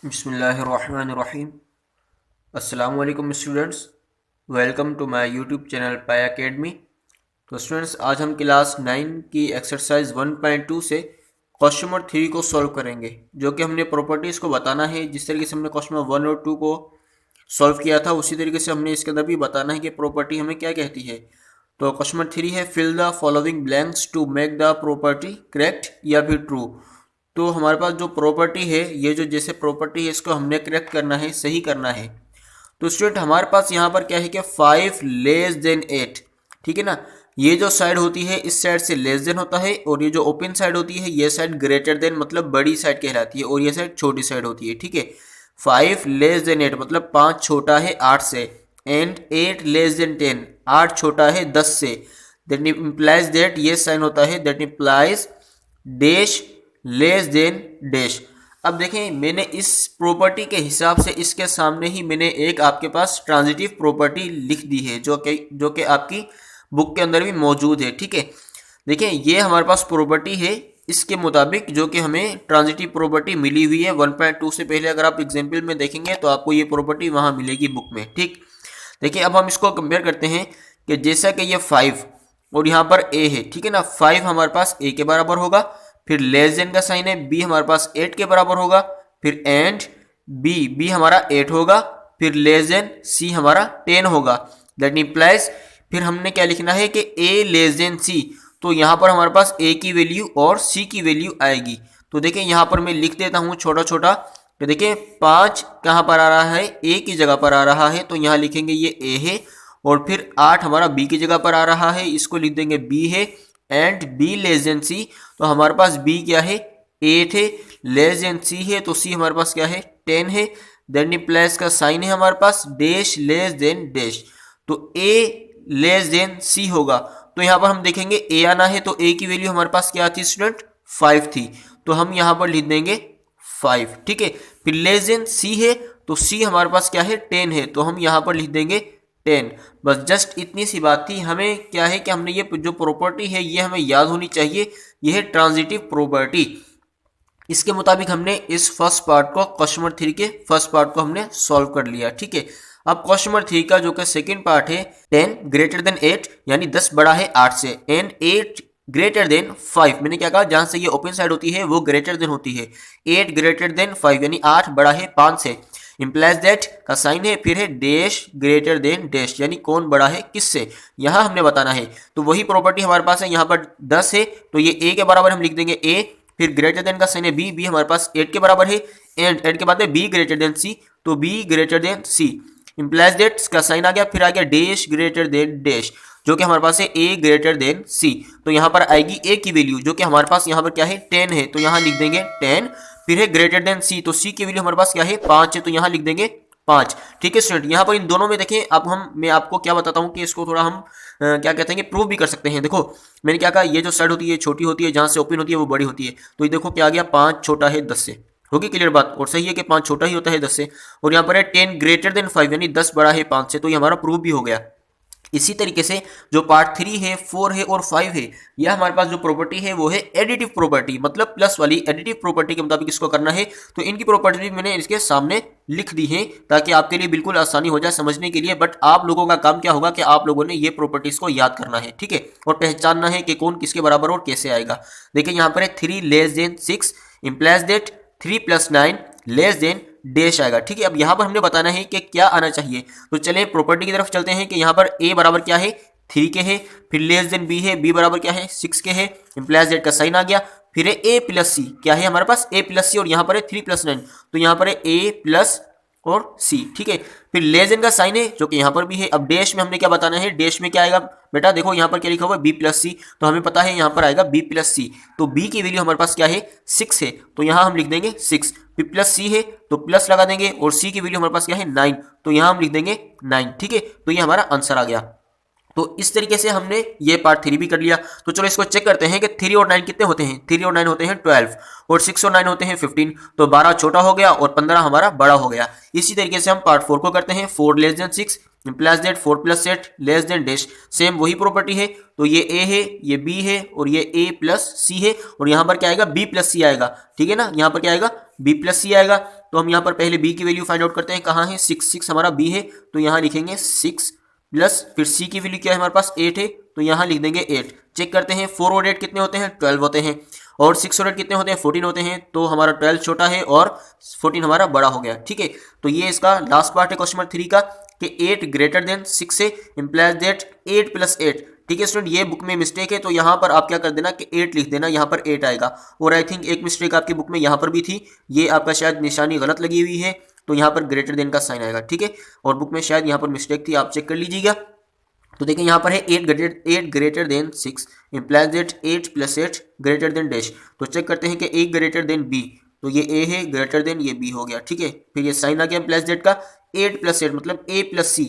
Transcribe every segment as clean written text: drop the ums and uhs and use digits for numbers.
बिस्मिल्लाहिर्रहमानिर्रहीम। अस्सलाम वालेकुम students, welcome to my YouTube channel Paya academy. तो स्टूडेंट्स, आज हम क्लास 9 की एक्सरसाइज 1.2 से क्वेश्चन नंबर 3 को सॉल्व करेंगे, जो कि हमने प्रॉपर्टीज़ को बताना है। जिस तरीके से हमने क्वेश्चन नंबर 1 और 2 को सॉल्व किया था, उसी तरीके से हमने इसके अंदर भी बताना है कि प्रॉपर्टी हमें क्या कहती है। तो क्वेश्चन नंबर 3 है, fill the following blanks to make the property correct या फिर ट्रू। तो हमारे पास जो प्रॉपर्टी है, ये जो जैसे प्रॉपर्टी है, इसको हमने करेक्ट करना है, सही करना है। तो स्टूडेंट, हमारे पास यहाँ पर क्या है कि 5 लेस देन 8, ठीक है ना। ये जो साइड होती है, इस साइड से लेस देन होता है, और ये जो ओपन साइड होती है, ये साइड ग्रेटर देन मतलब बड़ी साइड कहलाती है, और ये साइड छोटी साइड होती है, ठीक है। 5 लेस देन 8 मतलब 5 छोटा है 8 से, एंड 8 लेस देन 10 8 छोटा है 10 से। दैट इम्प्लाइज दैट, ये साइन होता है, that implies dash less than dash. अब देखें, मैंने इस प्रॉपर्टी के हिसाब से इसके सामने ही मैंने एक आपके पास ट्रांजिटिव प्रॉपर्टी लिख दी है, जो कि आपकी बुक के अंदर भी मौजूद है, ठीक है। देखें, ये हमारे पास प्रॉपर्टी है, इसके मुताबिक जो कि हमें ट्रांजिटिव प्रॉपर्टी मिली हुई है 1.2 से पहले। अगर आप एग्जाम्पल में देखेंगे तो आपको ये प्रॉपर्टी वहाँ मिलेगी बुक में, ठीक। देखिए, अब हम इसको कंपेयर करते हैं कि जैसा कि ये 5 और यहाँ पर ए है, ठीक है ना। 5 हमारे पास ए के बराबर होगा, फिर लेस देन का साइन है, बी हमारे पास 8 के बराबर होगा, फिर एंड बी हमारा 8 होगा, फिर लेस देन सी हमारा 10 होगा। दैट इंप्लाइज, फिर हमने क्या लिखना है कि ए लेस देन सी। तो यहाँ पर हमारे पास ए की वैल्यू और सी की वैल्यू आएगी। तो देखिए, यहाँ पर मैं लिख देता हूँ छोटा छोटा। तो देखिए, 5 कहाँ पर आ रहा है, ए की जगह पर आ रहा है, तो यहाँ लिखेंगे ये ए है, और फिर 8 हमारा बी की जगह पर आ रहा है, इसको लिख देंगे बी है, and be less than C. तो हमारे पास बी क्या है, 8 है, लेस देन सी है, तो सी हमारे पास क्या है, 10 है। देन प्लस का साइन है हमारे पास, डैश लेस देन डैश, तो ए लेस देन सी होगा। तो यहाँ पर हम देखेंगे ए आना है, तो ए की वैल्यू हमारे पास क्या थी स्टूडेंट, 5 थी, तो हम यहाँ पर लिख देंगे 5, ठीक है। फिर लेस देन सी है, तो सी हमारे पास क्या है, 10 है, तो हम यहाँ पर लिख देंगे 10। बस जस्ट इतनी सी बात थी। हमें क्या है कि हमने ये जो प्रॉपर्टी है, ये हमें याद होनी चाहिए, ये है ट्रांजिटिव प्रॉपर्टी। इसके मुताबिक हमने इस फर्स्ट पार्ट को, क्वेश्चन नंबर 3 के फर्स्ट पार्ट को हमने सॉल्व कर लिया, ठीक है। अब क्वेश्चन नंबर 3 का जो कि सेकंड पार्ट है, 10 ग्रेटर देन 8 यानी 10 बड़ा है 8 से, एंड 8 ग्रेटर देन 5। मैंने क्या कहा, जहां से ये ओपन साइड होती है वो ग्रेटर देन होती है। 8 ग्रेटर देन 5 यानी 8 बड़ा है 5 से। इम्प्लाइज दैट का साइन है, फिर है डैश ग्रेटर देन डैश, यानी कौन बड़ा है किससे, यहां हमने बताना है। तो वही प्रॉपर्टी हमारे पास है, यहाँ पर 10 है, तो ये ए के बराबर हम लिख देंगे ए, फिर ग्रेटर देन का साइन है बी हमारे पास 8 के बराबर है, एंड 8 के बाद में बी ग्रेटर देन सी, तो B greater than C. Implies that का साइन आ गया, फिर आ गया डैश ग्रेटर देन डैश, जो कि हमारे पास है ए ग्रेटर देन सी। तो यहाँ पर आएगी ए की वैल्यू, जो कि हमारे पास यहाँ पर क्या है, 10 है, तो यहाँ लिख देंगे 10। फिर है ग्रेटर देन सी, तो सी की वैल्यू हमारे पास क्या है, 5 है, तो यहाँ लिख देंगे 5, ठीक है स्टूडेंट। यहाँ पर इन दोनों में देखें, अब मैं आपको क्या बताता हूँ कि इसको थोड़ा हम क्या कहते हैं कि प्रूव भी कर सकते हैं। देखो, मैंने क्या कहा, ये जो साइड होती है छोटी होती है, जहाँ से ओपन होती है वो बड़ी होती है। तो ये देखो क्या आ गया, 5 छोटा है 10 से, होगी क्लियर बात। और सही है कि 5 छोटा ही होता है 10 से। और यहाँ पर है 10 ग्रेटर देन 5 यानी 10 बड़ा है 5 से, तो ये हमारा प्रूव भी हो गया। इसी तरीके से जो पार्ट 3 है, 4 है और 5 है, यह हमारे पास जो प्रॉपर्टी है वो है एडिटिव प्रॉपर्टी, मतलब प्लस वाली एडिटिव प्रॉपर्टी के मुताबिक इसको करना है। तो इनकी प्रॉपर्टी मैंने इसके सामने लिख दी है, ताकि आपके लिए बिल्कुल आसानी हो जाए समझने के लिए। बट आप लोगों का काम क्या होगा कि आप लोगों ने ये प्रॉपर्टीज को याद करना है, ठीक है, और पहचानना है कि कौन किसके बराबर और कैसे आएगा। देखिए, यहाँ पर है 3 less than 6 implies that 3 + 9 less than dash आएगा, ठीक है। अब यहाँ पर हमने बताना है कि क्या आना चाहिए। तो चलिए प्रॉपर्टी की तरफ चलते हैं कि यहाँ पर ए बराबर क्या है, 3 के है, फिर लेस देन बी है, बी बराबर क्या है, 6 के है, इम्प्लाइज दैट का साइन आ गया, फिर है ए प्लस सी, क्या है हमारे पास, ए प्लस सी, और यहाँ पर है 3 + 9, तो यहाँ पर है ए प्लस और सी, ठीक है। फिर लेस देन का साइन है, जो कि यहाँ पर भी है। अब डैश में हमने क्या बताना है, डैश में क्या आएगा बेटा, देखो यहाँ पर क्या लिखा हुआ है, बी प्लस सी, तो हमें पता है यहाँ पर आएगा बी प्लस सी। तो बी की वैल्यू हमारे पास क्या है, 6 है, तो यहाँ हम लिख देंगे 6। फिर प्लस सी है तो प्लस लगा देंगे, और सी की वैल्यू हमारे पास क्या है, 9, तो यहाँ हम लिख देंगे 9, ठीक है। तो ये हमारा आंसर आ गया। तो इस तरीके से हमने ये पार्ट 3 भी कर लिया। तो चलो इसको चेक करते हैं कि 3 और 9 कितने होते हैं। 3 और 9 होते हैं 12, और 6 और 9 होते हैं 15, तो 12 छोटा हो गया और 15 हमारा बड़ा हो गया। इसी तरीके से हम पार्ट 4 को करते हैं। 4 less than 6 implies that 4 plus 8 less than dash, same वही प्रॉपर्टी है। तो ये ए है, ये बी है और ये ए प्लस सी है, और यहाँ पर क्या आएगा, बी प्लस सी आएगा। ठीक है ना, यहाँ पर क्या आएगा, बी प्लस सी आएगा। तो हम यहाँ पर पहले बी की वैल्यू फाइंड आउट करते हैं, कहाँ है, 6 हमारा बी है, तो यहाँ लिखेंगे 6 प्लस फिर सी की वैल्यू क्या है हमारे पास 8 है, तो यहाँ लिख देंगे 8। चेक करते हैं 4 और 8 कितने होते हैं, 12 होते हैं, और 6 और 8 कितने होते हैं, 14 होते हैं। तो हमारा 12 छोटा है और 14 हमारा बड़ा हो गया। ठीक है, तो ये इसका लास्ट पार्ट है क्वेश्चन नंबर 3 का, कि 8 ग्रेटर देन 6 से इम्प्लाइज दैट 8 प्लस 8। ठीक है स्टूडेंट, ये बुक में मिस्टेक है, तो यहाँ पर आप क्या कर देना कि 8 लिख देना, यहाँ पर 8 आएगा। और आई थिंक एक मिस्टेक आपकी बुक में यहाँ पर भी थी, ये आपका शायद निशानी गलत लगी हुई है, तो यहाँ पर ग्रेटर देन का साइन आएगा। ठीक है, और बुक में शायद यहाँ पर मिस्टेक थी, आप चेक कर लीजिएगा। तो देखिए यहाँ पर है 8 greater than 6 implies that 8 plus 8 greater than dash. तो चेक करते हैं कि ए ग्रेटर देन बी, तो ये ए है, ग्रेटर देन ये बी हो गया। ठीक है, फिर ये साइन आ गया इम्प्लाइज दैट का, 8 प्लस 8 मतलब ए प्लस सी,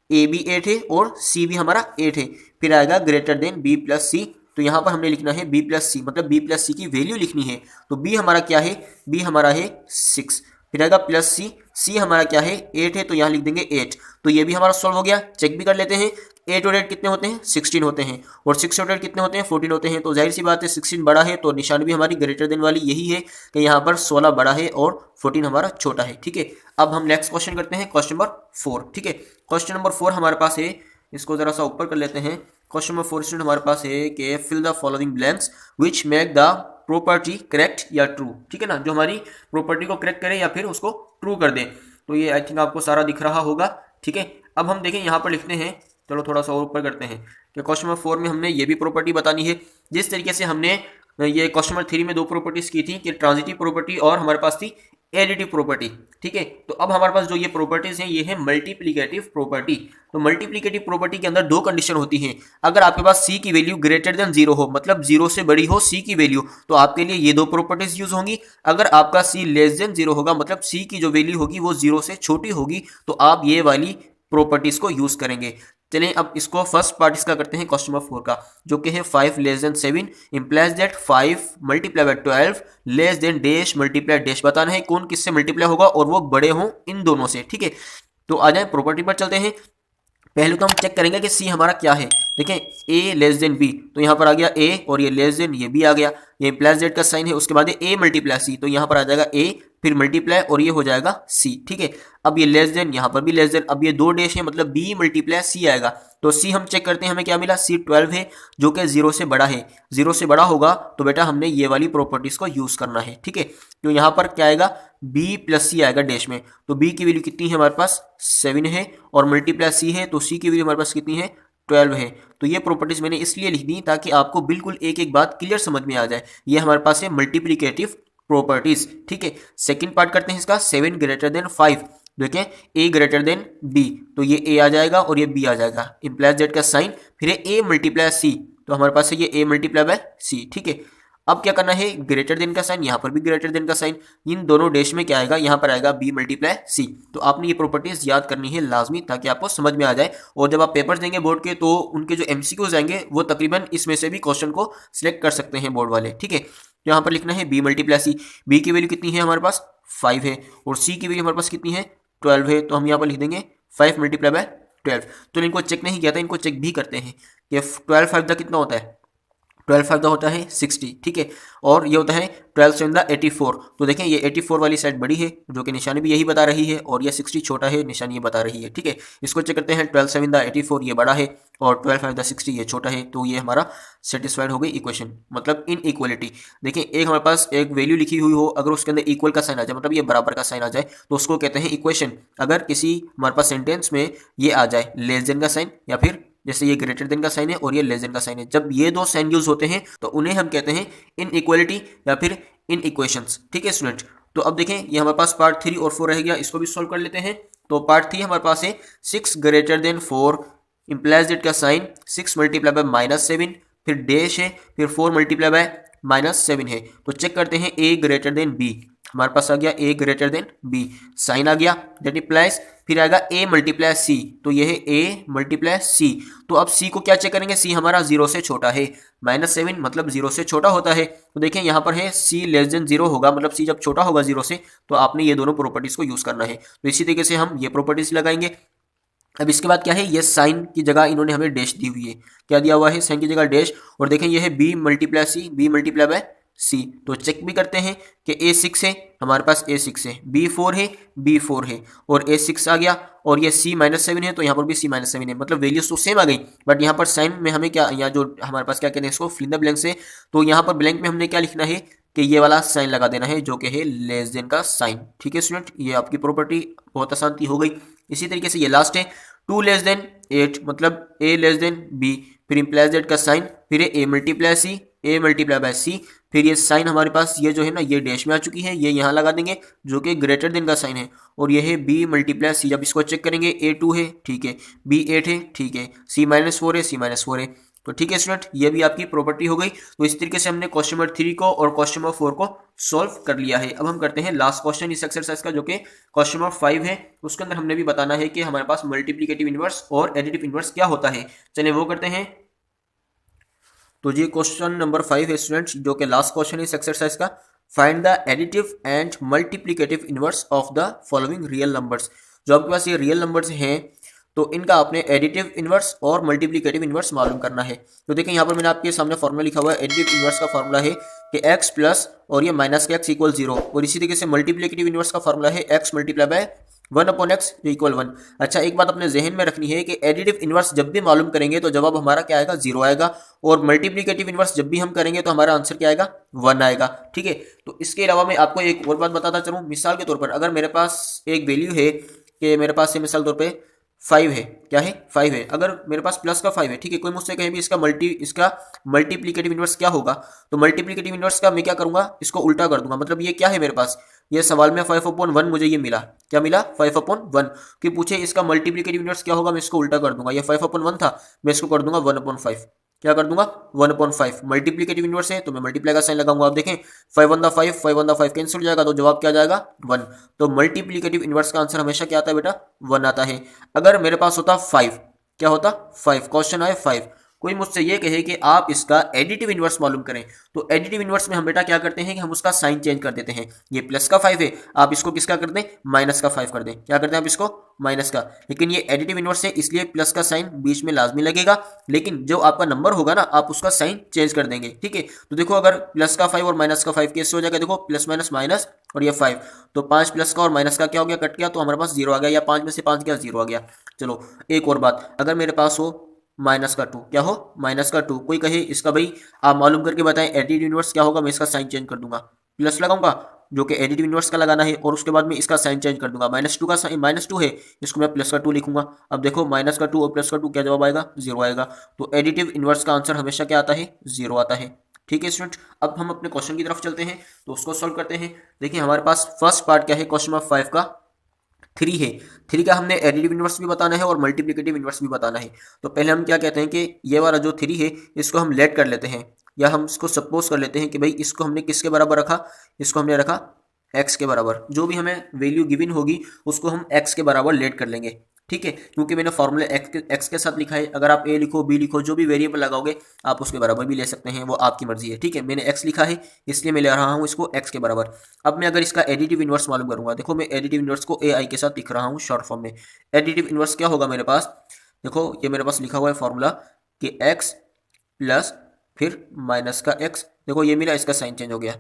ए भी 8 है और सी भी हमारा 8 है, फिर आएगा ग्रेटर देन बी प्लस सी। तो यहाँ पर हमने लिखना है बी प्लस सी, मतलब बी प्लस सी की वैल्यू लिखनी है। तो बी हमारा क्या है, बी हमारा है 6, फिर आएगा प्लस सी, सी हमारा क्या है 8 है, तो यहाँ लिख देंगे 8। तो ये भी हमारा सॉल्व हो गया। चेक भी कर लेते हैं, 8 और 8 कितने होते हैं, 16 होते हैं, और 6 और 8 कितने होते हैं, 14 होते हैं। तो जाहिर सी बात है 16 बड़ा है, तो निशान भी हमारी ग्रेटर देन वाली यही है कि यहाँ पर 16 बड़ा है और 14 हमारा छोटा है। ठीक है, अब हम नेक्स्ट क्वेश्चन करते हैं, क्वेश्चन नंबर 4। ठीक है, क्वेश्चन नंबर 4 हमारे पास है, इसको जरा सा ऊपर कर लेते हैं। क्वेश्चन नंबर 4 स्टूडेंट हमारे पास है कि fill the following blanks which make the property correct या ट्रू। ठीक है ना, जो हमारी प्रॉपर्टी को करेक्ट करे या फिर उसको ट्रू कर दे। तो ये आई थिंक आपको सारा दिख रहा होगा। ठीक है, अब हम देखें यहाँ पर लिखते हैं, चलो थोड़ा सा और ऊपर करते हैं कि क्वेश्चन नंबर 4 में हमने ये भी प्रॉपर्टी बतानी है, जिस तरीके से हमने ये क्वेश्चन नंबर 3 में दो प्रॉपर्टीज की थी, कि ट्रांजिटिव प्रॉपर्टी और हमारे पास थी एडिटिव प्रॉपर्टी। ठीक है, तो अब हमारे पास जो ये प्रॉपर्टीज हैं ये है मल्टीप्लिकेटिव प्रॉपर्टी। तो मल्टीप्लिकेटिव प्रॉपर्टी के अंदर दो कंडीशन होती हैं। अगर आपके पास सी की वैल्यू ग्रेटर देन 0 हो, मतलब 0 से बड़ी हो सी की वैल्यू, तो आपके लिए ये दो प्रॉपर्टीज यूज होंगी। अगर आपका सी लेस देन 0 होगा, मतलब सी की जो वैल्यू होगी वो 0 से छोटी होगी, तो आप ये वाली प्रॉपर्टीज को यूज करेंगे। चलिए अब इसको फर्स्ट पार्ट इसका करते हैं क्वेश्चन नंबर 4 का, जो कि है 5 less than 7 implies that 5 multiply by 12 less than dash multiply dash. बताना है कौन किससे मल्टीप्लाई होगा और वो बड़े हों इन दोनों से। ठीक है, तो आ जाए प्रॉपर्टी पर चलते हैं। पहले तो हम चेक करेंगे कि सी हमारा क्या है। देखें ए लेस देन बी, तो यहाँ पर आ गया ए और ये लेस देन ये बी आ गया, ये इम्प्लाइज दैट का साइन है। उसके बाद ए मल्टीप्लाई सी, तो यहाँ पर आ जाएगा ए फिर मल्टीप्लाई और ये हो जाएगा सी। ठीक है, अब ये लेस देन, यहाँ पर भी लेस देन, अब ये दो डैश है मतलब बी मल्टीप्लाई सी आएगा। तो सी हम चेक करते हैं, हमें क्या मिला, सी 12 है जो कि 0 से बड़ा है। 0 से बड़ा होगा तो बेटा हमने ये वाली प्रॉपर्टीज को यूज करना है। ठीक है, तो यहाँ पर क्या आएगा, बी प्लस सी आएगा डैश में। तो बी की वैल्यू कितनी है हमारे पास 7 है, और मल्टीप्लाई सी है, तो सी की वैल्यू हमारे पास कितनी है 12 है। तो ये प्रॉपर्टीज मैंने इसलिए लिख दी ताकि आपको बिल्कुल एक एक बात क्लियर समझ में आ जाए। ये हमारे पास है मल्टीप्लिकेटिव प्रॉपर्टीज। ठीक है, सेकंड पार्ट करते हैं इसका, 7 ग्रेटर देन 5। देखें ए ग्रेटर देन बी, तो ये ए आ जाएगा और ये बी आ जाएगा, इम्प्लाइज दैट का साइन, फिर ए मल्टीप्लाई सी, तो हमारे पास है ये ए मल्टीप्लाई बाय सी। ठीक है, अब क्या करना है, ग्रेटर देन का साइन, यहाँ पर भी ग्रेटर देन का साइन, इन दोनों डैश में क्या आएगा, यहाँ पर आएगा बी मल्टीप्लाई सी। तो आपने ये प्रॉपर्टीज याद करनी है लाजमी, ताकि आपको समझ में आ जाए। और जब आप पेपर्स देंगे बोर्ड के, तो उनके जो एमसीक्यूज आएंगे वो तकरीबन इसमें से भी क्वेश्चन को सिलेक्ट कर सकते हैं बोर्ड वाले। ठीक है, तो यहाँ पर लिखना है बी मल्टीप्लाई सी। बी की वैल्यू कितनी है हमारे पास 5 है, और सी की वैल्यू हमारे पास कितनी है 12 है। तो हम यहाँ पर लिख देंगे 5 मल्टीप्लाई बाय 12। तो इनको चेक नहीं किया था, इनको चेक भी करते हैं कि 12 5 कितना होता है, 12 5 होता है 60। ठीक है, और ये होता है 12 7 84। तो देखें ये 84 वाली साइड बड़ी है, जो कि निशानी भी यही बता रही है, और ये 60 छोटा है, निशानी ये बता रही है। ठीक है, इसको चेक करते हैं, 12 7 84 ये बड़ा है और 12 5 60 ये छोटा है। तो ये हमारा सेटिस्फाइड हो गई इक्वेशन, मतलब इन इक्वलिटी। देखिए एक हमारे पास एक वैल्यू लिखी हुई हो, अगर उसके अंदर इक्वल का साइन आ जाए, मतलब ये बराबर का साइन आ जाए, तो उसको कहते हैं इक्वेशन। अगर किसी हमारे पास सेंटेंस में ये आ जाए लेस देन का साइन, या फिर जैसे ये ग्रेटर देन का साइन है और ये लेस देन का साइन है, जब ये दो साइन यूज होते हैं तो उन्हें हम कहते हैं इन इक्वलिटी या फिर इन इक्वेशंस। ठीक है स्टूडेंट, तो अब देखें ये हमारे पास पार्ट 3 और 4 रह गया, इसको भी सॉल्व कर लेते हैं। तो पार्ट 3 हमारे पास है 6 ग्रेटर देन 4 इम्प्लाइज दैट का साइन 6 मल्टीप्लाई बाय -7, फिर डैश है, फिर 4 मल्टीप्लाई बाय -7 है। तो चेक करते हैं ए ग्रेटर देन बी, हमारे पास आ गया ए ग्रेटर देन बी, साइन आ गया दैट इम्प्लाइज, फिर आएगा ए मल्टीप्लाई सी, तो ये है ए मल्टीप्लाई सी। तो अब सी को क्या चेक करेंगे, सी हमारा 0 से छोटा है, -7 मतलब 0 से छोटा होता है। तो देखें यहाँ पर है सी लेस देन 0 होगा, मतलब सी जब छोटा होगा 0 से, तो आपने ये दोनों प्रॉपर्टीज को यूज करना है। तो इसी तरीके से हम ये प्रॉपर्टीज लगाएंगे। अब इसके बाद क्या है, ये साइन की जगह इन्होंने हमें डैश दी हुई है। क्या दिया हुआ है, साइन की जगह डैश। और देखें ये है B multiply C, B multiply by C. तो चेक भी करते हैं कि ए 6 है, हमारे पास ए 6 है, बी 4 है, बी 4 है, और ए 6 आ गया, और ये सी -7 है, तो यहाँ पर भी सी -7 है। मतलब वैल्यूज तो सेम आ गई, बट यहाँ पर साइन में हमें क्या, यहाँ जो हमारे पास क्या कहते हैं इसको, फिल इन द ब्लैंक से। तो यहाँ पर ब्लैंक में हमने क्या लिखना है कि ये वाला साइन लगा देना है, जो कि है लेस देन का साइन। ठीक है स्टूडेंट, ये आपकी प्रॉपर्टी बहुत आसान हो गई। इसी तरीके से ये लास्ट है, 2 लेस देन 8, मतलब ए लेस देन बी, फिर इम्प्लाइज दैट का साइन, फिर A multiply C, A multiply by C, फिर ये साइन हमारे पास ये जो है ना ये डैश में आ चुकी है, ये यहाँ लगा देंगे जो कि ग्रेटर देन का साइन है, और ये है बी मल्टीप्लाई सी। जब इसको चेक करेंगे ए 2 है, ठीक है, बी 8 है, ठीक है, सी -4 है, सी -4 है। तो ठीक है स्टूडेंट, ये भी आपकी प्रॉपर्टी हो गई। तो इस तरीके से हमने क्वेश्चन नंबर 3 को और क्वेश्चन नंबर 4 को सॉल्व कर लिया है। अब हम करते हैं लास्ट क्वेश्चन इस एक्सरसाइज का, जो कि क्वेश्चन नंबर 5 है। उसके अंदर हमने भी बताना है कि हमारे पास मल्टीप्लिकेटिव इनवर्स और एडिटिव इनवर्स क्या होता है। चलिए वो करते हैं। तो ये क्वेश्चन नंबर 5 है स्टूडेंट्स, जो कि लास्ट क्वेश्चन है इस एक्सरसाइज का। Find the additive and multiplicative inverse of the following real numbers. जो आपके पास ये रियल नंबर्स हैं, तो इनका आपने एडिटिव इनवर्स और मल्टीप्लिकेटिव इनवर्स मालूम करना है। तो देखें यहाँ पर मैंने आपके सामने फॉर्मूला लिखा हुआ है। एडिटिव इनवर्स का फॉर्मूला है कि x प्लस और ये माइनस का x इक्वल 0, और इसी तरीके से मल्टीप्लिकेटिव इनवर्स का फॉर्मूला है x multiply by 1/x equal 1। अच्छा, एक बात अपने जहन में रखनी है कि एडिटिव इनवर्स जब भी मालूम करेंगे तो जवाब हमारा क्या आएगा, 0 आएगा, और मल्टीप्लिकेटिव इनवर्स जब भी हम करेंगे तो हमारा आंसर क्या आएगा, 1 आएगा। ठीक है, तो इसके अलावा मैं आपको एक और बात बताता चलूँ। मिसाल के तौर पर अगर मेरे पास एक वैल्यू है कि मेरे पास से मिसाल तौर पर 5 है, क्या है, 5 है, अगर मेरे पास प्लस का 5 है, ठीक है, कोई मुझसे कहे भी इसका मल्टीप्लिकेटिव इनवर्स क्या होगा, तो मल्टीप्लिकेटिव इनवर्स का मैं क्या करूंगा, इसको उल्टा कर दूंगा। मतलब ये क्या है मेरे पास, ये सवाल में 5/1 मुझे ये मिला, क्या मिला, 5/1। कि पूछे इसका मल्टीप्लिकेटिव इनवर्स क्या होगा, मैं इसको उल्टा कर दूंगा। ये 5/1 था, मैं इसको कर दूंगा 1/5। क्या कर दूंगा, 1/5। मल्टीप्लिकेटिव इनवर्स है तो मैं मल्टीप्लाई का साइन लगाऊंगा। आप देखें 5 कैंसिल हो जाएगा, तो जवाब क्या आ जाएगा, 1। तो मल्टीप्लिकेटिव इनवर्स का आंसर हमेशा क्या आता है बेटा, 1 आता है। अगर मेरे पास होता 5, क्या होता 5, क्वेश्चन आए 5, कोई मुझसे ये कहे कि आप इसका एडिटिव इनवर्स मालूम करें, तो एडिटिव इनवर्स में हम बेटा क्या करते हैं कि हम उसका साइन चेंज कर देते हैं। ये प्लस का 5 है, आप इसको किसका कर दें, माइनस का 5 कर दें। क्या करते हैं आप इसको, माइनस का। लेकिन ये एडिटिव इनवर्स है, इसलिए प्लस का साइन बीच में लाजमी लगेगा, लेकिन जो आपका नंबर होगा ना आप उसका साइन चेंज कर देंगे। ठीक है, तो देखो अगर प्लस का 5 और माइनस का 5 कैसे हो जाएगा, देखो प्लस माइनस माइनस और ये 5, तो 5 प्लस का और माइनस का क्या हो गया, कट गया, तो हमारे पास 0 आ गया, या 5 में से 5 गया, 0 आ गया। चलो एक और बात, अगर मेरे पास हो माइनस का 2, क्या हो, माइनस का 2, कोई कहे इसका भाई आप मालूम करके बताएं एडिटिव इनवर्स क्या होगा, मैं इसका साइन चेंज कर दूंगा, प्लस लगाऊंगा जो कि एडिटिव इनवर्स का लगाना है, और उसके बाद में इसका साइन चेंज कर दूंगा। -2 का साइन, -2 है, इसको मैं प्लस का 2 लिखूंगा। अब देखो माइनस का 2 और प्लस का 2 क्या जवाब आएगा, 0 आएगा। तो एडिटिव इनवर्स का आंसर हमेशा क्या आता है, 0 आता है। ठीक है स्टूडेंट, अब हम अपने क्वेश्चन की तरफ चलते हैं, तो उसको सॉल्व करते हैं। देखिए हमारे पास फर्स्ट पार्ट क्या है, क्वेश्चन नंबर 5 का 3 है। 3 का हमने एडिटिव इनवर्स भी बताना है और मल्टीप्लिकेटिव इनवर्स भी बताना है। तो पहले हम क्या कहते हैं कि ये वाला जो 3 है इसको हम लेट कर लेते हैं, या हम इसको सपोज कर लेते हैं कि भाई इसको हमने किसके बराबर रखा, इसको हमने रखा x के बराबर। जो भी हमें वैल्यू गिवन होगी उसको हम x के बराबर लेट कर लेंगे। ठीक है, क्योंकि मैंने फॉर्मूला x के साथ लिखा है, अगर आप a लिखो b लिखो जो भी वेरिएबल लगाओगे आप उसके बराबर भी ले सकते हैं, वो आपकी मर्जी है। ठीक है, मैंने x लिखा है इसलिए मैं ले रहा हूँ इसको x के बराबर। अब मैं अगर इसका एडिटिव इनवर्स मालूम करूंगा, देखो मैं एडिटिव इनवर्स को ai के साथ लिख रहा हूँ शॉर्ट फॉर्म में। एडिटिव इनवर्स क्या होगा मेरे पास, देखो ये मेरे पास लिखा हुआ है फॉर्मूला कि x प्लस फिर माइनस का x, देखो ये मिला, इसका साइन चेंज हो गया,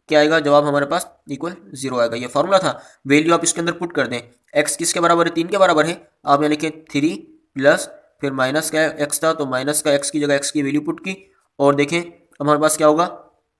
क्या आएगा जवाब हमारे पास, इक्वल 0 आएगा। ये फॉर्मूला था, वैल्यू आप इसके अंदर पुट कर दें। x किसके बराबर है, 3 के बराबर है, आप यहाँ लिखें 3 प्लस फिर माइनस का x था, तो माइनस का x की जगह x की वैल्यू पुट की, और देखें हमारे पास क्या होगा,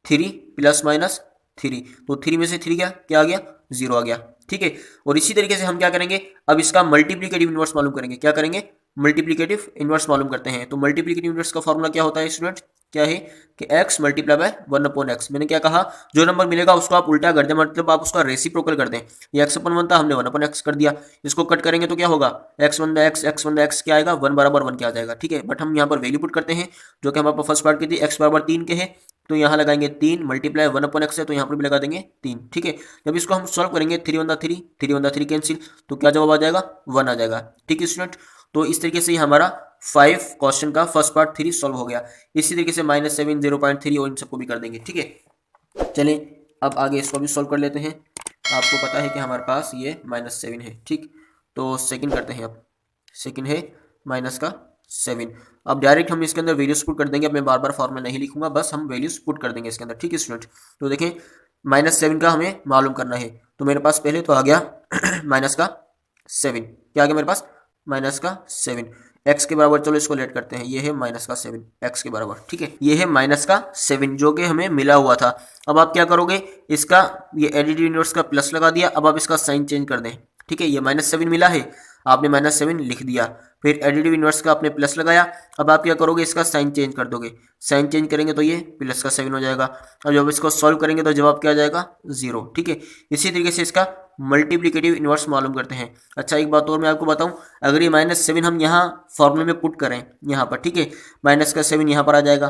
3 प्लस माइनस 3, तो 3 में से 3 क्या आ गया, 0 आ गया। ठीक है, और इसी तरीके से हम क्या करेंगे, अब इसका मल्टीप्लिकेटिव इनवर्स मालूम करेंगे। क्या करेंगे, मल्टीप्लिकेटिव इनवर्स मालूम करते हैं। तो मल्टीप्लिकेटिव इनवर्स का फॉर्मूला क्या होता है स्टूडेंट, क्या है कि x मल्टीप्लाई बाय 1/x। मैंने क्या कहा, जो नंबर मिलेगा उसको आप उल्टा कर दें, मतलब आप उसका रेसिप्रोकल कर दें। ये x/1 था, हमने 1/x कर दिया, इसको कट करेंगे तो क्या होगा, x1/x क्या आएगा, 1 बराबर 1 क्या आ जाएगा। ठीक है, बट हम यहाँ पर वैल्यू पुट करते हैं जो कि हमारे फर्स्ट पार्ट की थी, x बराबर 3 के है, तो यहाँ लगाएंगे 3 मल्टीप्लाई 1/x है, तो यहाँ पर भी लगा देंगे 3। ठीक है, जब इसको हम सॉल्व करेंगे 3 कैंसिल, तो क्या जवाब आ जाएगा, 1 आ जाएगा। ठीक है स्टूडेंट, तो इस तरीके से हमारा 5 क्वेश्चन का फर्स्ट पार्ट 3 सॉल्व हो गया। इसी तरीके से -7, 0.3 और इन सबको भी कर देंगे। ठीक है, चलिए अब आगे इसको भी सॉल्व कर लेते हैं। आपको पता है कि हमारे पास ये -7 है। ठीक, तो सेकंड करते हैं अब। सेकंड है -7। अब डायरेक्ट हम इसके अंदर वैल्यूज पुट कर देंगे, अब मैं बार बार फॉर्मूला नहीं लिखूंगा, बस हम वैल्यूज पुट कर देंगे इसके अंदर। ठीक है स्टूडेंट, तो देखें -7 का हमें मालूम करना है, तो मेरे पास पहले तो आ गया -7। क्या आ गया मेरे पास? -7। एक्स के बराबर, चलो इसको लेट करते हैं, ये है -7 एक्स के बराबर। ठीक है, ये है -7 जो कि हमें मिला हुआ था। अब आप क्या करोगे, इसका ये एडिटिव इनवर्स का प्लस लगा दिया, अब आप इसका साइन चेंज कर दें। ठीक है, ये -7 मिला है, आपने -7 लिख दिया, फिर एडिटिव इनवर्स का आपने प्लस लगाया, अब आप क्या करोगे, इसका साइन चेंज कर दोगे। साइन चेंज करेंगे तो ये +7 हो जाएगा। अब जब इसको सॉल्व करेंगे तो जवाब क्या आ जाएगा? 0। ठीक है, इसी तरीके से इसका मल्टीप्लिकेटिव इनवर्स मालूम करते हैं। अच्छा, एक बात और मैं आपको बताऊं, अगर ये -7 हम यहाँ फॉर्मूले में पुट करें यहाँ पर, ठीक है, -7 यहाँ पर आ जाएगा,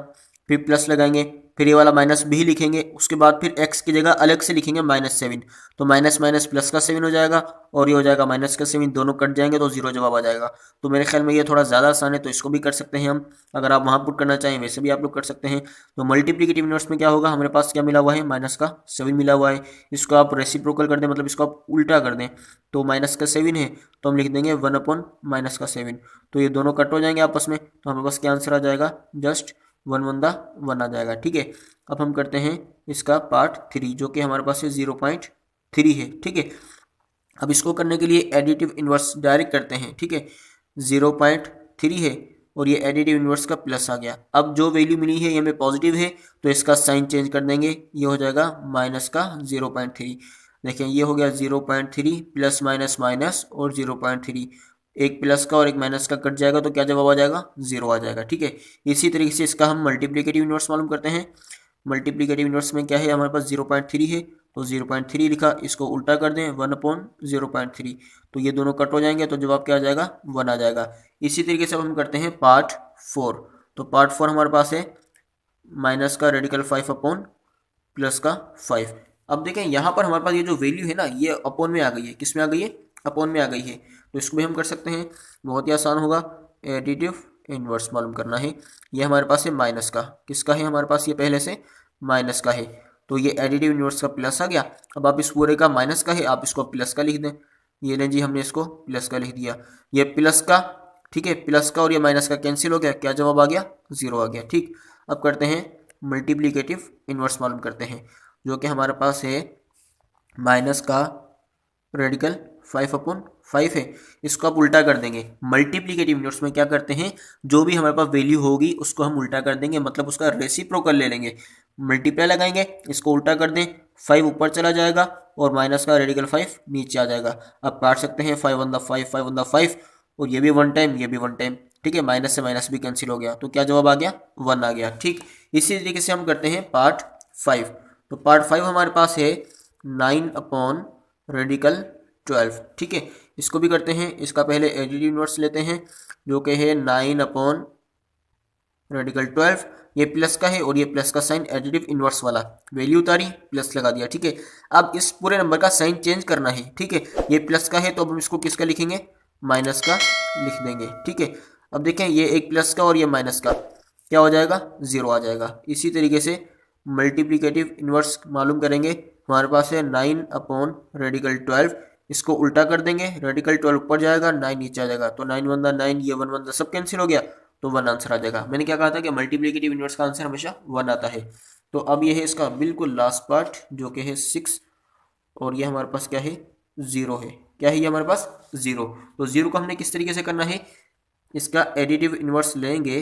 फिर प्लस लगाएंगे, फिर ये वाला माइनस भी लिखेंगे, उसके बाद फिर x की जगह अलग से लिखेंगे -7, तो माइनस माइनस प्लस का 7 हो जाएगा, और ये हो जाएगा माइनस का 7, दोनों कट जाएंगे तो 0 जवाब आ जाएगा। तो मेरे ख्याल में ये थोड़ा ज़्यादा आसान है, तो इसको भी कर सकते हैं हम, अगर आप वहाँ पुट करना चाहें वैसे भी आप लोग कर सकते हैं। तो मल्टीप्लिकेटिव इनवर्स में क्या होगा, हमारे पास क्या मिला हुआ है, -7 मिला हुआ है, इसको आप रेसिप्रोकल कर दें, मतलब इसको आप उल्टा कर दें, तो -7 है, तो हम लिख देंगे 1/-7, तो ये दोनों कट हो जाएंगे आपस में, तो हमारे पास क्या आंसर आ जाएगा, जस्ट 1/1 आ जाएगा। ठीक है, अब हम करते हैं इसका पार्ट 3, जो कि हमारे पास है 0.3 है। ठीक है, अब इसको करने के लिए एडिटिव इनवर्स डायरेक्ट करते हैं। ठीक है, 0.3 है और ये एडिटिव इनवर्स का प्लस आ गया। अब जो वैल्यू मिली है ये हमें पॉजिटिव है, तो इसका साइन चेंज कर देंगे, ये हो जाएगा माइनस का 0.3। देखें, ये हो गया 0.3 प्लस माइनस माइनस और 0.3, एक प्लस का और एक माइनस का कट जाएगा, तो क्या जवाब आ जाएगा, 0 आ जाएगा। ठीक है, इसी तरीके से इसका हम मल्टीप्लिकेटिव इनवर्स मालूम करते हैं। मल्टीप्लिकेटिव इनवर्स में क्या है, हमारे पास 0.3 है, तो 0.3 लिखा, इसको उल्टा कर दें 1/0.3, तो ये दोनों कट हो जाएंगे, तो जवाब क्या आ जाएगा, 1 आ जाएगा। इसी तरीके से हम करते हैं पार्ट 4, तो पार्ट 4 हमारे पास है माइनस का रेडिकल 5 प्लस का 5। अब देखें यहाँ पर हमारे पास ये जो वैल्यू है ना, ये अपॉन में आ गई है, किस में आ गई है, अपॉन में आ गई है, तो इसको भी हम कर सकते हैं, बहुत ही आसान होगा। एडिटिव इनवर्स मालूम करना है, ये हमारे पास है माइनस का, किसका है, हमारे पास ये पहले से माइनस का है, तो ये एडिटिव इनवर्स का प्लस आ गया। अब आप इस पूरे का माइनस का है, आप इसको प्लस का लिख दें, ये लें जी, हमने इसको प्लस का लिख दिया, ये प्लस का, ठीक है, प्लस का और ये माइनस का कैंसिल हो गया, क्या जवाब आ गया, 0 आ गया। ठीक, अब करते हैं मल्टीप्लिकेटिव इनवर्स मालूम करते हैं, जो कि हमारे पास है माइनस का रेडिकल 5/5 है, इसको आप उल्टा कर देंगे। मल्टीप्लिकेटिव इनवर्स में क्या करते हैं, जो भी हमारे पास वैल्यू होगी उसको हम उल्टा कर देंगे, मतलब उसका रेसिप्रोकल ले लेंगे, मल्टीप्लाई लगाएंगे, इसको उल्टा कर दें, 5 ऊपर चला जाएगा और माइनस का रेडिकल 5 नीचे आ जाएगा। अब काट सकते हैं 5/5 और ये भी 1 टाइम, ये भी 1 टाइम। ठीक है, माइनस से माइनस भी कैंसिल हो गया, तो क्या जवाब आ गया, 1 आ गया। ठीक, इसी तरीके से हम करते हैं पार्ट 5, तो पार्ट 5 हमारे पास है 9/रेडिकल 12। ठीक है, इसको भी करते हैं, इसका पहले एडिटिव इनवर्स लेते हैं, जो कि है 9/रेडिकल 12, ये प्लस का है और ये प्लस का साइन एडिटिव इनवर्स वाला, वैल्यू उतारी, प्लस लगा दिया। ठीक है, अब इस पूरे नंबर का साइन चेंज करना है। ठीक है, ये प्लस का है तो अब हम इसको किसका लिखेंगे, माइनस का लिख देंगे। ठीक है, अब देखें, ये एक प्लस का और ये माइनस का, क्या हो जाएगा, 0 आ जाएगा। इसी तरीके से मल्टीप्लिकेटिव इनवर्स मालूम करेंगे, हमारे पास है 9/रेडिकल 12, इसको उल्टा कर देंगे, रेडिकल 12 ऊपर जाएगा, 9 नीचे आ जाएगा, तो 9/9, ये 1 सब कैंसिल हो गया, तो 1 आंसर आ जाएगा। मैंने क्या कहा था कि मल्टीप्लिकेटिव इनवर्स का आंसर हमेशा 1 आता है। तो अब ये है इसका बिल्कुल लास्ट पार्ट, जो कि है 6, और ये हमारे पास क्या है, 0 है। क्या है ये हमारे पास, 0। तो 0 को हमने किस तरीके से करना है, इसका एडिटिव इनवर्स लेंगे।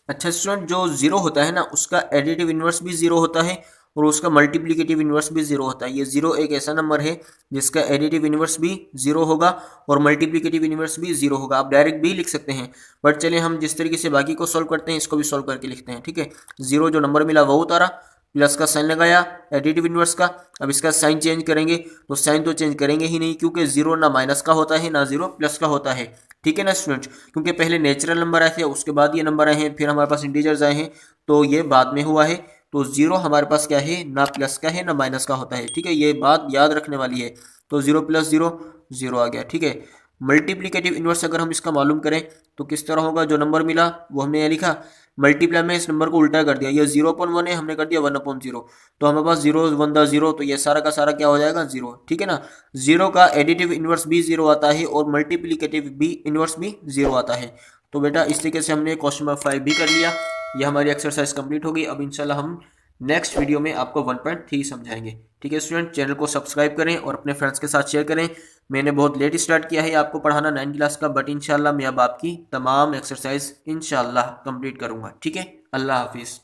अच्छा स्टूडेंट, जो 0 होता है ना, उसका एडिटिव इनवर्स भी 0 होता है और उसका मल्टीप्लिकेटिव इनवर्स भी 0 होता है। ये 0 एक ऐसा नंबर है जिसका एडिटिव इनवर्स भी 0 होगा और मल्टीप्लिकेटिव इनवर्स भी 0 होगा। आप डायरेक्ट भी लिख सकते हैं, बट चलिए हम जिस तरीके से बाकी को सॉल्व करते हैं, इसको भी सॉल्व करके लिखते हैं। ठीक है, 0 जो नंबर मिला वो उतारा, प्लस का साइन लगाया एडिटिव इनवर्स का। अब इसका साइन चेंज करेंगे, तो साइन तो चेंज करेंगे ही नहीं, क्योंकि 0 ना माइनस का होता है ना 0 प्लस का होता है। ठीक है ना स्टूडेंट्स, क्योंकि पहले नेचुरल नंबर आए थे, उसके बाद ये नंबर आए हैं, फिर हमारे पास इंटीजर्स आए हैं, तो ये बाद में हुआ है। तो 0 हमारे पास क्या है, ना प्लस का है ना माइनस का होता है। ठीक है, ये बात याद रखने वाली है। तो 0 + 0 0 आ गया। ठीक है, मल्टीप्लिकेटिव इनवर्स अगर हम इसका मालूम करें तो किस तरह होगा, जो नंबर मिला वो हमने यहाँ लिखा, मल्टीप्लाई में इस नंबर को उल्टा कर दिया, ये 0/1 है, हमने कर दिया 1/0, तो हमारे पास 0 1 द 0, तो ये सारा का सारा क्या हो जाएगा 0, ठीक है ना। 0 का एडिटिव इनवर्स भी 0 आता है और मल्टीप्लीकेटिव भी इनवर्स भी 0 आता है। तो बेटा इस तरीके से हमने क्वेश्चन नंबर 5 भी कर लिया। ये हमारी एक्सरसाइज कंप्लीट होगी। अब इंशाल्लाह हम नेक्स्ट वीडियो में आपको 1.3 समझाएंगे। ठीक है स्टूडेंट, चैनल को सब्सक्राइब करें और अपने फ्रेंड्स के साथ शेयर करें। मैंने बहुत लेट स्टार्ट किया है आपको पढ़ाना 9 क्लास का, बट इंशाल्लाह मैं अब आपकी तमाम एक्सरसाइज इंशाल्लाह कंप्लीट करूंगा। ठीक है, अल्लाह हाफिज़।